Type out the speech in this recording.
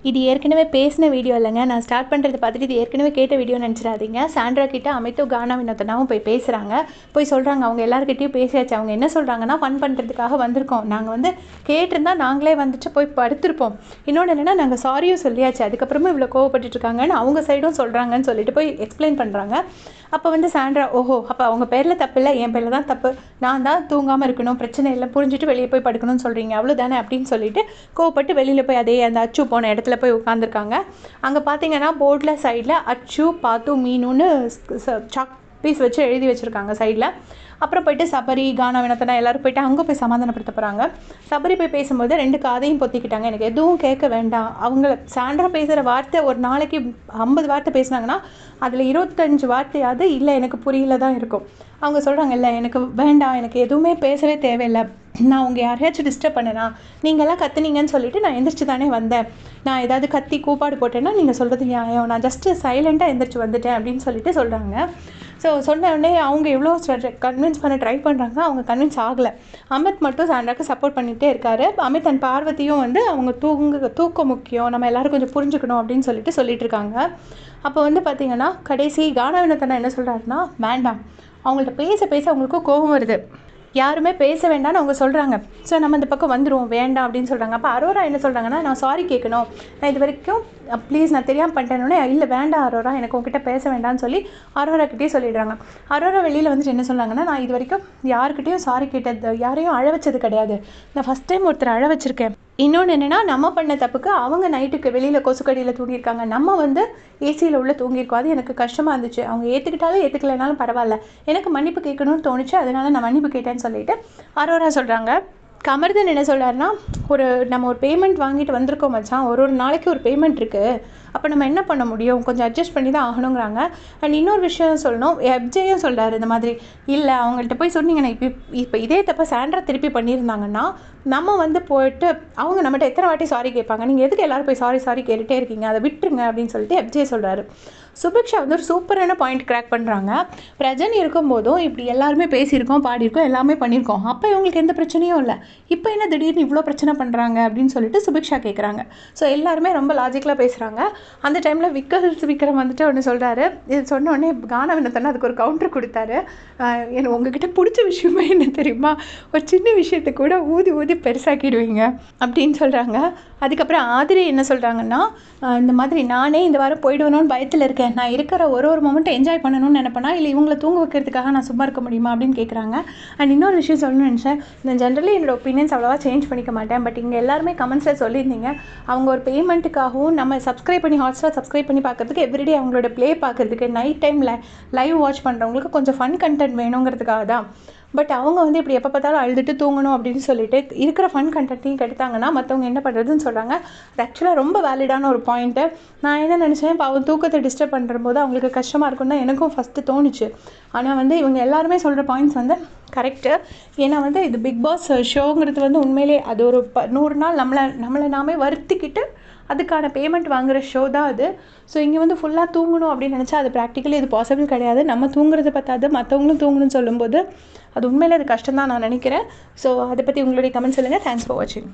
இது ஏற்கனவே பேசின வீடியோ இல்லைங்க. நான் ஸ்டார்ட் பண்ணுறத பார்த்துட்டு இது ஏற்கனவே கேட்ட வீடியோன்னு நினச்சிடாதீங்க. சாண்ட்ரா கிட்ட அமித்தும் கானா வினோதனாவும் போய் பேசுகிறாங்க. போய் சொல்கிறாங்க அவங்க எல்லாருக்கிட்டையும் பேசியாச்சு. அவங்க என்ன சொல்கிறாங்கன்னா, ஃபன் பண்ணுறதுக்காக வந்திருக்கோம். நாங்கள் வந்து கேட்டிருந்தா நாங்களே வந்துட்டு போய் படுத்திருப்போம். இன்னொன்று என்னென்னா, நாங்கள் சாரியும் சொல்லியாச்சு. அதுக்கப்புறமா இவ்வளோ கோவப்பட்டுருக்காங்கன்னு அவங்க சைடும் சொல்கிறாங்கன்னு சொல்லிட்டு போய் எக்ஸ்பிளைன் பண்ணுறாங்க. அப்போ வந்து சாண்ட்ரா, ஓஹோ அப்போ அவங்க பேரில் தப்பு இல்லை, என் பேரில் தான் தப்பு, நான் தான் தூங்காமல் இருக்கணும், பிரச்சனை இல்லை, புரிஞ்சுட்டு வெளியே போய் படுக்கணும்னு சொல்கிறீங்க, அவ்வளோதானே அப்படின்னு சொல்லிட்டு கோவப்பட்டு வெளியில் போய் அதே அந்த அச்சு போன இடத்துல போய் உட்காந்துருக்காங்க. அங்கே பார்த்தீங்கன்னா போர்டில் சைடில் அச்சு, பாத்து, மீனுன்னு சாக் பீஸ் வச்சு எழுதி வச்சுருக்காங்க சைடில். அப்புறம் போய்ட்டு சபரி, கானா வினோதனா எல்லோரும் போய்ட்டு அங்கே போய் சமாதானப்படுத்த போகிறாங்க. சபரி போய் பேசும்போது 2 காதையும் பொத்திக்கிட்டாங்க. எனக்கு எதுவும் கேட்க வேண்டாம். அவங்கள சாண்ட்ரா பேசுகிற வார்த்தை ஒரு நாளைக்கு 50 வார்த்தை பேசுனாங்கன்னா அதில் 25 வார்த்தையாவது இல்லை எனக்கு புரியல தான் இருக்கும். அவங்க சொல்கிறாங்க, இல்லை எனக்கு வேண்டாம், எனக்கு எதுவுமே பேசவே தேவையில்லை, நான் உங்கள் யாரையாச்சும் டிஸ்டர்ப் பண்ணேனா, நீங்கள்லாம் கத்துனீங்கன்னு சொல்லிட்டு நான் எந்திரிச்சு தானே வந்தேன், நான் ஏதாவது கத்தி கூப்பாடு போட்டேன்னா நீங்கள் சொல்கிறது நியாயம், நான் ஜஸ்ட்டு சைலண்ட்டாக எந்திரிச்சு வந்துட்டேன் அப்படின்னு சொல்லிட்டு சொல்கிறாங்க. ஸோ சொன்ன உடனே அவங்க எவ்வளோ கன்வின்ஸ் பண்ண ட்ரை பண்ணுறாங்க, அவங்க கன்வின்ஸ் ஆகலை. அமித் மட்டும் சாண்ட்ராக்கு சப்போர்ட் பண்ணிகிட்டே இருக்காரு. அமித் அண்ட் பார்வதியும் வந்து அவங்க தூக்கம் முக்கியம், நம்ம எல்லோரும் கொஞ்சம் புரிஞ்சுக்கணும் அப்படின்னு சொல்லிட்டு இருக்காங்க. அப்போ வந்து பார்த்திங்கன்னா கடைசி கானா வினோதனா என்ன சொல்கிறாருன்னா, வேண்டாம், அவங்கள்ட்ட பேச அவங்களுக்கும் கோபம் வருது, யாருமே பேச வேண்டாம்னு அவங்க சொல்கிறாங்க, ஸோ நம்ம இந்த பக்கம் வந்துடுவோம் வேண்டாம் அப்படின்னு சொல்கிறாங்க. அப்போ அரோரா என்ன சொல்கிறாங்கன்னா, நான் சாரி கேட்கணும், நான் இது வரைக்கும் ப்ளீஸ் நான் தெரியாமல் பண்ணிட்டேன்னொன்னே, இல்லை வேண்டாம் அரோரா, எனக்கு உங்ககிட்ட பேச வேண்டாம்னு சொல்லி அரோராக்கிட்டே சொல்லிடுறாங்க. அரோரா வெளியில் வந்துட்டு என்ன சொல்கிறாங்கன்னா, நான் இது வரைக்கும் யாருக்கிட்டையும் சாரி கேட்டது, யாரையும் அழ வச்சது கிடையாது, நான் ஃபஸ்ட் டைம் ஒருத்தர் அழ வச்சுருக்கேன். இன்னொன்று என்னென்னா, நம்ம பண்ண தப்புக்கு அவங்க நைட்டுக்கு வெளியில் கொசுக்கடியில் தூங்கியிருக்காங்க, நம்ம வந்து ஏசியில் உள்ள தூங்கியிருக்கோம், அது எனக்கு கஷ்டமாக இருந்துச்சு, அவங்க ஏற்றுக்கிட்டாலும் ஏற்றுக்கலைனாலும் பரவாயில்ல, எனக்கு மன்னிப்பு கேட்கணும்னு தோணுச்சு, அதனால் நான் மன்னிப்பு கேட்டேன்னு சொல்லிட்டு அரோரா சொல்கிறாங்க. கமர்தன் என்ன சொல்கிறாருன்னா, நம்ம ஒரு பேமெண்ட் வாங்கிட்டு வந்திருக்கோம் மச்சான், ஒரு நாளைக்கு ஒரு பேமெண்ட் இருக்குது, அப்போ நம்ம என்ன பண்ண முடியும், கொஞ்சம் அட்ஜஸ்ட் பண்ணி தான் ஆகணுங்கிறாங்க. அண்ட் இன்னொரு விஷயம் சொல்லணும், எப்ஜேயும் சொல்கிறாரு இந்த மாதிரி, இல்லை அவங்கள்ட்ட போய் சொன்னீங்கன்னா இப்போ இதே தப்ப சாண்ட்ரா திருப்பி பண்ணியிருந்தாங்கன்னா நம்ம வந்து போயிட்டு அவங்க நம்மகிட்ட எத்தனை வாட்டி சாரி கேட்பாங்க, நீங்கள் எதுக்கு எல்லோரும் போய் சாரி கேட்டுகிட்டே இருக்கீங்க, அதை விட்டுருங்க அப்படின்னு சொல்லிட்டு எப்ஜே சொல்கிறாரு. சுபிக்ஷா வந்து ஒரு சூப்பரான பாயிண்ட் கிராக் பண்ணுறாங்க. பிரஜன் இருக்கும்போதும் இப்படி எல்லாருமே பேசியிருக்கோம், பாடியிருக்கோம், எல்லாமே பண்ணியிருக்கோம், அப்போ இவங்களுக்கு எந்த பிரச்சனையும் இல்லை, இப்போ என்ன திடீர்னு இவ்வளோ பிரச்சனை பண்ணுறாங்க அப்படின்னு சொல்லிட்டு சுபிக்ஷா கேட்குறாங்க. ஸோ எல்லாருமே ரொம்ப லாஜிக்கலாக பேசுகிறாங்க. அந்த டைமில் விக்ரம் வந்துட்டு ஒன்று சொல்கிறாரு. இது சொன்ன உடனே கானா வினோதனா அதுக்கு ஒரு கவுண்டர் கொடுத்தாரு. எனக்கு உங்ககிட்ட பிடிச்ச விஷயமா என்ன தெரியுமா, ஒரு சின்ன விஷயத்தை கூட ஊதி பெருசாக்கிடுவீங்க அப்படின்னு சொல்கிறாங்க. அதுக்கப்புறம் ஆதிரி என்ன சொல்கிறாங்கன்னா, இந்த மாதிரி நானே இந்த வாரம் போயிடுவேணும்னு பயத்தில் இருக்கேன், நான் இருக்கிற ஒரு மொமெண்ட்டை என்ஜாய் பண்ணணும்னு நினைப்பேனா, இல்லை இவங்களை தூங்க வைக்கிறதுக்காக நான் சும்மா இருக்க முடியுமா அப்படின்னு கேட்குறாங்க. அண்ட் இன்னொரு விஷயம் சொல்லணும்னு நினச்சேன், நான் ஜென்ரலி என்னோட ஒப்பீனியன்ஸ் அவ்வளோவா சேஞ்ச் பண்ணிக்க மாட்டேன், பட் இங்கே எல்லாருமே கமெண்ட்ஸில் சொல்லியிருந்தீங்க, அவங்க ஒரு பேமெண்ட்டுக்காகவும் நம்ம சப்ஸ்கிரைப் பண்ணி ஹாட்ஸ்டார் சப்ஸ்கிரைப் பண்ணி பார்க்குறதுக்கு எவ்ரிடே அவங்களோட ப்ளே பார்க்குறதுக்கு நைட் டைமில் லைவ் வாட்ச் பண்ணுறவங்களுக்கு கொஞ்சம் ஃபன் கண்டென்ட் வேணுங்கிறதுக்காக தான். பட் அவங்க வந்து இப்படி எப்போ பார்த்தாலும் அழுதுட்டு தூங்கணும் அப்படின்னு சொல்லிட்டு இருக்கிற ஃபன் கண்டென்ட்டையும் கெடுத்தாங்கன்னா மற்றவங்க என்ன பண்ணுறதுன்னு சொல்கிறாங்க. அது ஆக்சுவலாக ரொம்ப வேலிடான ஒரு பாயிண்ட்டு. நான் என்ன நினச்சேன், பாவம் தூக்கத்தை டிஸ்டர்ப் பண்ணுற போது அவங்களுக்கு கஷ்டமாக இருக்குன்னு தான் எனக்கும் ஃபஸ்ட்டு தோணுச்சு. ஆனால் வந்து இவங்க எல்லாருமே சொல்கிற பாயிண்ட்ஸ் வந்து கரெக்டு. ஏன்னா வந்து இது பிக் பாஸ் ஷோங்கிறது வந்து உண்மையிலே அது ஒரு 100 நாள் நம்மளை நாமே வருத்திக்கிட்டு அதுக்கான பேமெண்ட் வாங்குகிற ஷோ தான் அது. ஸோ இங்கே வந்து ஃபுல்லாக தூங்கணும் அப்படின்னு நினச்சா அது ப்ராக்டிக்கலி இது பாசிபிள் கிடையாது. நம்ம தூங்குறது பத்தாது, மற்றவங்களும் தூங்கணும்னு சொல்லும்போது அது உண்மையிலே அது கஷ்டம் தான் நான் நினைக்கிறேன். ஸோ அதை பற்றி உங்களுடைய கமெண்ட் சொல்லுங்கள். தேங்க்ஸ் ஃபார் வாட்சிங்.